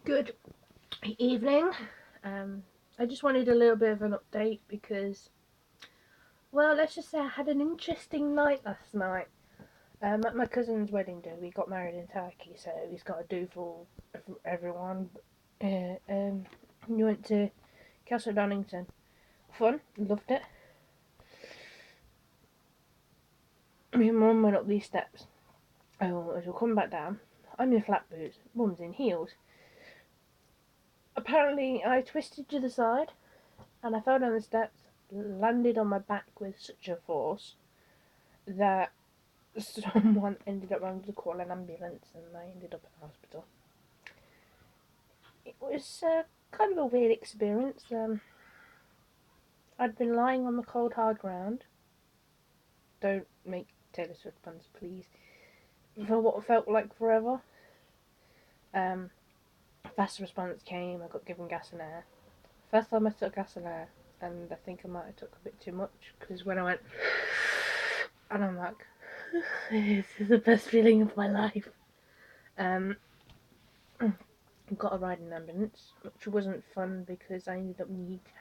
Good evening. I just wanted a little bit of an update because, well, let's just say I had an interesting night last night. At my cousin's wedding day, we got married in Turkey, so he's got to do for everyone. We went to Castle Donington. Fun, loved it. Me and Mum went up these steps. Oh, as we're coming back down, I'm in flat boots, Mum's in heels. Apparently, I twisted to the side and I fell down the steps, landed on my back with such a force that someone ended up having to call an ambulance and I ended up in hospital. It was kind of a weird experience. I'd been lying on the cold hard ground. Don't make Taylor Swift puns, please. For what felt like forever. Fast response came. I got given gas and air. First time I took gas and air, and I think I might have took a bit too much because when I went, and I'm like, this is the best feeling of my life. Got a ride in an ambulance, which wasn't fun because I ended up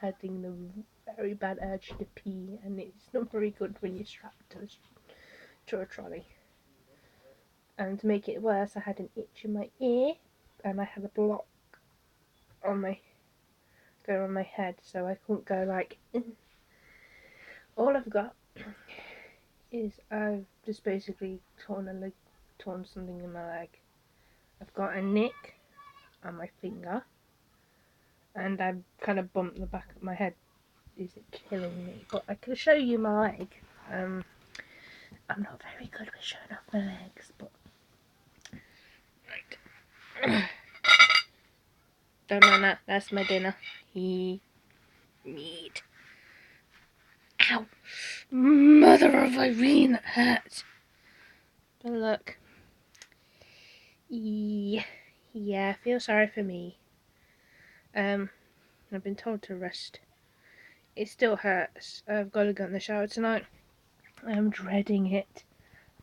having the very bad urge to pee, and it's not very good when you're strapped to a trolley. And to make it worse, I had an itch in my ear, and I had a block on my head, so I couldn't go like. All I've got is I've just basically torn something in my leg. I've got a nick on my finger, and I kind of bumped the back of my head. Is it killing me? But I can show you my leg. I'm not very good with showing off my legs, but right. Don't mind that. That's my dinner. Meat. Ow! Mother of Irene, that hurts. But look. Yeah, feel sorry for me. I've been told to rest. It still hurts. I've got to go in the shower tonight. I'm dreading it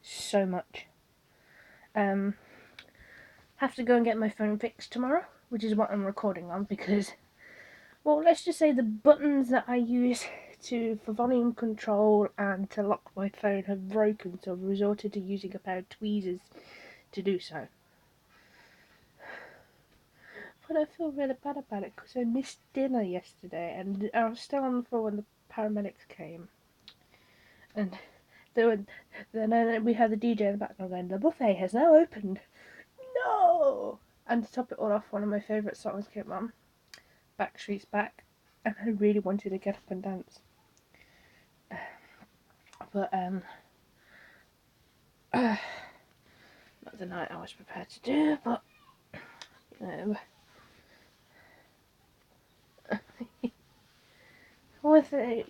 so much. Have to go and get my phone fixed tomorrow, which is what I'm recording on because, well, let's just say the buttons that I use for volume control and to lock my phone have broken, so I've resorted to using a pair of tweezers to do so. But I feel really bad about it because I missed dinner yesterday and I was still on the floor when the paramedics came. And then we had the DJ in the background going, "The buffet has now opened." No! And to top it all off, one of my favourite songs came on, Backstreet's Back, and I really wanted to get up and dance. But, not the night I was prepared to do, but, you know.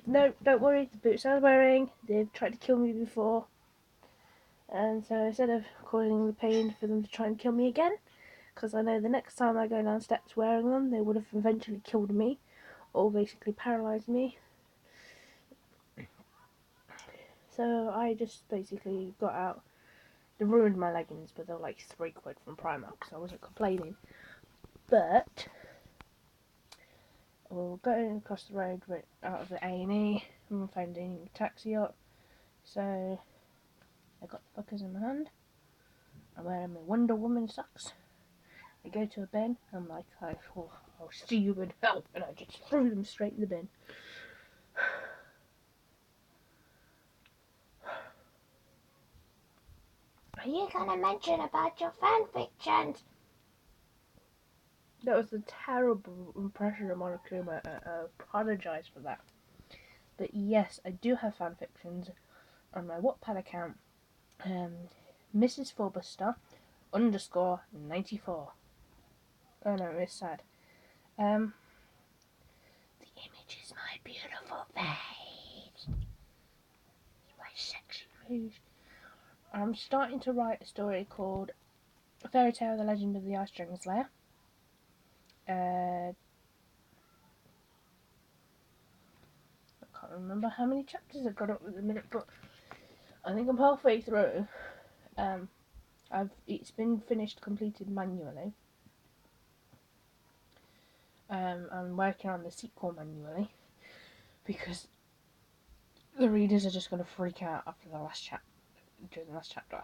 No, don't worry, the boots I was wearing, they've tried to kill me before. And so instead of causing the pain for them to try and kill me again, because I know the next time I go down steps wearing them, they would have eventually killed me, or basically paralysed me. So I just basically got out. They ruined my leggings, but they were like £3 from Primark, so I wasn't complaining. But we're going across the road out of the A&E, and we're finding a taxi up. So I got the fuckers in my hand. I'm wearing my Wonder Woman socks. I go to a bin. I'm like, I'll see you in hell, and I just threw them straight in the bin. Are you gonna mention about your fan fictions? That was a terrible impression of Monokuma. I apologise for that. But yes, I do have fan fictions on my Wattpad account. Mrs. Forbuster _94. Oh no, it's sad. The image is my beautiful face. It's my sexy face. I'm starting to write a story called Fairy Tale: The Legend of the Ice Dragon Slayer. I can't remember how many chapters I've got up at the minute, but I think I'm halfway through. It's been completed manually. I'm working on the sequel manually because the readers are just going to freak out after the last during the last chapter.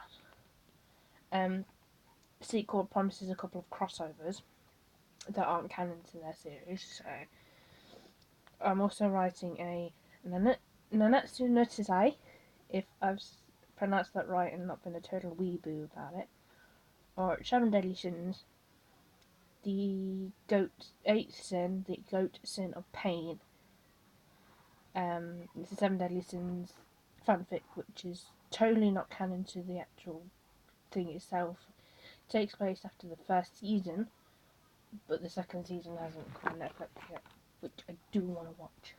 Sequel promises a couple of crossovers that aren't canon to their series, so I'm also writing a Nanatsu no Tsutai, if I've pronounced that right and not been a total weeboo about it, or Seven Deadly Sins, the eighth sin, the goat sin of pain. It's the Seven Deadly Sins fanfic, which is totally not canon to the actual thing itself. It takes place after the first season, but the second season hasn't come on Netflix yet, which I do want to watch.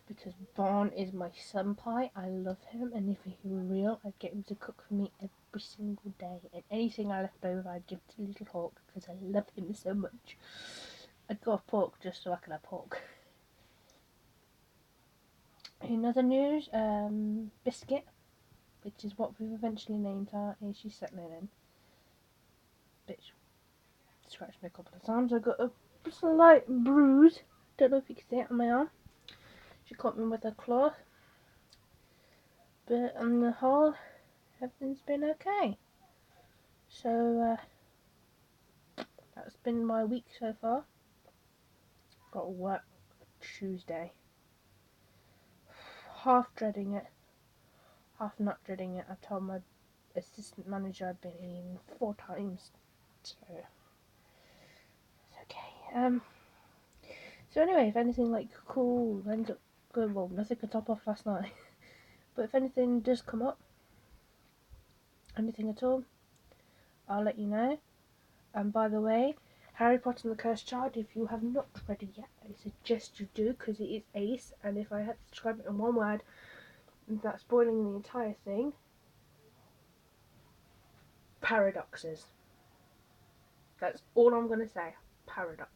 Because Vaughn is my senpai, I love him, and if he were real, I'd get him to cook for me every single day, and anything I left over I'd give to Little Hawk, because I love him so much. I'd go off pork just so I could have pork. In other news, Biscuit, which is what we've eventually named her, is she's settling in. Bitch scratched me a couple of times. I got a slight bruise, don't know if you can see it on my arm. She caught me with her claw, but on the whole, everything's been okay. So, that's been my week so far. Got to work Tuesday. Half dreading it, half not dreading it. I told my assistant manager I'd been in 4 times, so it's okay. So anyway, if anything like cool ends up good, well, nothing could top off last night. But if anything does come up, anything at all, I'll let you know. And by the way, Harry Potter and the Cursed Child, if you have not read it yet, I suggest you do, because it is ace, and if I had to describe it in one word, that's spoiling the entire thing, paradoxes. That's all I'm going to say, paradox.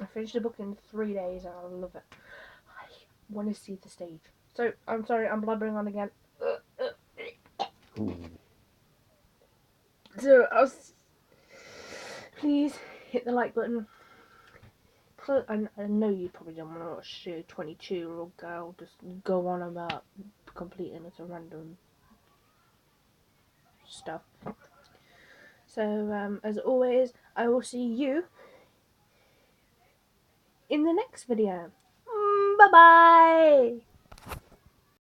I finished the book in 3 days and I love it. I want to see the stage. So, I'm sorry, I'm blubbering on again. So, please hit the like button. I know you probably don't want to watch a 22-year-old girl just go on about completing with a random stuff. So, as always, I will see you in the next video. Bye bye!